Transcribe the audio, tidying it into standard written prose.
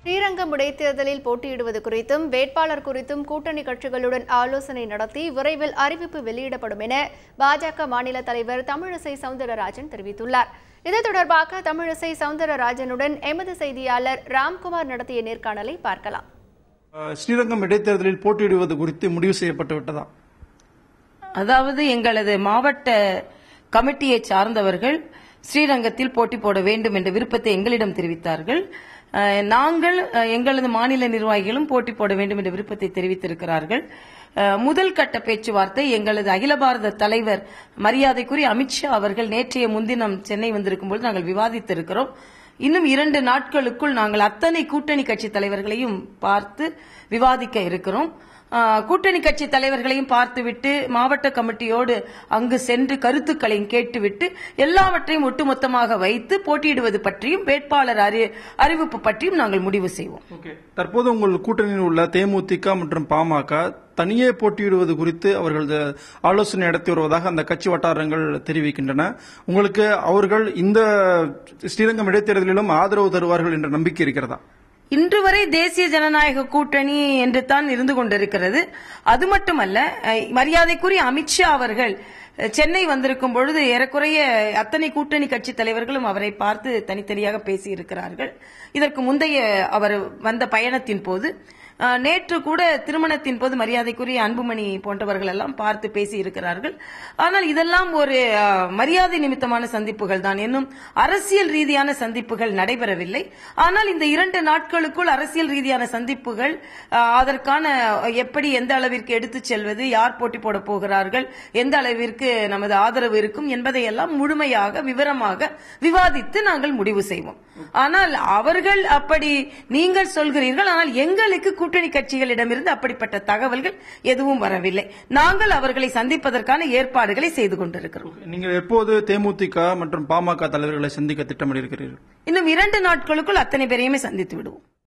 ஸ்ரீரங்கம் இடைத்தேர்தலில் போட்டியிடுவது குறித்தும் வேட்பாளர் குறித்தும் கூட்டணி கட்சிகளுடன் ஆலோசனை நடத்தி விரைவில் அறிவிப்பு வெளியிடப்படும் என பாஜக மாநில தலைவர் தமிழிசை சவுந்தரராஜன் தெரிவித்துள்ளார். இது தொடர்பாக தமிழிசை சவுந்தரராஜனுடன் எமது செய்தியாளர் ராம்குமார் நடத்திய நேர்காணலை பார்க்கலாம். ஸ்ரீரங்கம் இடைத்தேர்தலில் போட்டியிடுவது குறித்து முடிவு செய்யப்பட்டு விட்டதா? அதாவது எங்களது மாவட்ட கமிட்டியை சார்ந்தவர்கள் ஸ்ரீரங்கத்தில் போட்டி போட வேண்டும் என்ற விருப்பத்தை எங்களிடம் தெரிவித்தார்கள். நாங்கள் எங்களது மாநில நிர்வாகிகளும் போட்டி போட வேண்டும் என்ற விருப்பத்தை தெரிவித்திருக்கிறார்கள். முதல் கட்ட பேச்சுவார்த்தை எங்களது அகில பாரத தலைவர் மரியாதைக்குரிய அமித்ஷா அவர்கள் நேற்றைய முன்தினம் சென்னை வந்திருக்கும்போது நாங்கள் விவாதித்திருக்கிறோம். இன்னும் 2 நாட்களுக்குள் நாங்கள் அத்தனை கூட்டணி கட்சி தலைவர்களையும் பார்த்து விவாதிக்க இருக்கிறோம். கூட்டணி கட்சி தலைவர்களையும் பார்த்துவிட்டு மாவட்ட கமிட்டியோடு அங்கு சென்று கருத்துக்களையும் கேட்டுவிட்டு எல்லாவற்றையும் ஒட்டுமொத்தமாக வைத்து போட்டியிடுவது பற்றியும் வேட்பாளர் அறிவிப்பு பற்றியும் நாங்கள் முடிவு செய்வோம். தற்போது உங்கள் கூட்டணியில் உள்ள தேமுதிக மற்றும் பாமக தனியே போட்டியிடுவது குறித்து அவர்கள் ஆலோசனை நடத்தி வருவதாக அந்த கட்சி வட்டாரங்கள் தெரிவிக்கின்றன. உங்களுக்கு அவர்கள் இந்த ஸ்ரீரங்கம் இடைத்தேர்தலிலும் ஆதரவு தருவார்கள் என்ற நம்பிக்கை இருக்கிறதா? இன்று வரை தேசிய ஜனநாயக கூட்டணி என்று தான் இருந்து கொண்டிருக்கிறது. அது மட்டுமல்ல, மரியாதைக்குரிய அமித்ஷா அவர்கள் சென்னை வந்திருக்கும் பொழுது ஏறக்குறைய அத்தனை கூட்டணி கட்சி தலைவர்களும் அவரை பார்த்து தனித்தனியாக பேசியிருக்கிறார்கள். இதற்கு முந்தைய அவர் வந்த பயணத்தின் போது நேற்று கூட திருமணத்தின் போது மரியாதைக்குரிய அன்புமணி போன்றவர்கள் எல்லாம் பார்த்து பேசி இருக்கிறார்கள். ஆனால் இதெல்லாம் ஒரு மரியாதை நிமித்தமான சந்திப்புகள் தான், இன்னும் அரசியல் ரீதியான சந்திப்புகள் நடைபெறவில்லை. ஆனால் இந்த 2 நாட்களுக்குள் அரசியல் ரீதியான சந்திப்புகள் அதற்கான எப்படி எந்த அளவிற்கு எடுத்துச் செல்வது, யார் போட்டி போட போகிறார்கள், எந்த அளவிற்கு நமது ஆதரவு இருக்கும் என்பதையெல்லாம் முழுமையாக விவரமாக விவாதித்து நாங்கள் முடிவு செய்வோம். ஆனால் அவர்கள் அப்படி நீங்கள் சொல்கிறீர்கள், ஆனால் எங்களுக்கு கூட்டணி கட்சிகளிடமிருந்து அப்படிப்பட்ட தகவல்கள் எதுவும் வரவில்லை. நாங்கள் அவர்களை சந்திப்பதற்கான ஏற்பாடுகளை செய்து கொண்டிருக்கிறோம். நீங்கள் எப்போது தேமுதிக மற்றும் பாமக தலைவர்களை சந்திக்க திட்டமிட்டிருக்கிறீர்கள்? இன்னும் 2 நாட்களுக்குள் அத்தனை பேரையுமே சந்தித்து விடுவோம்.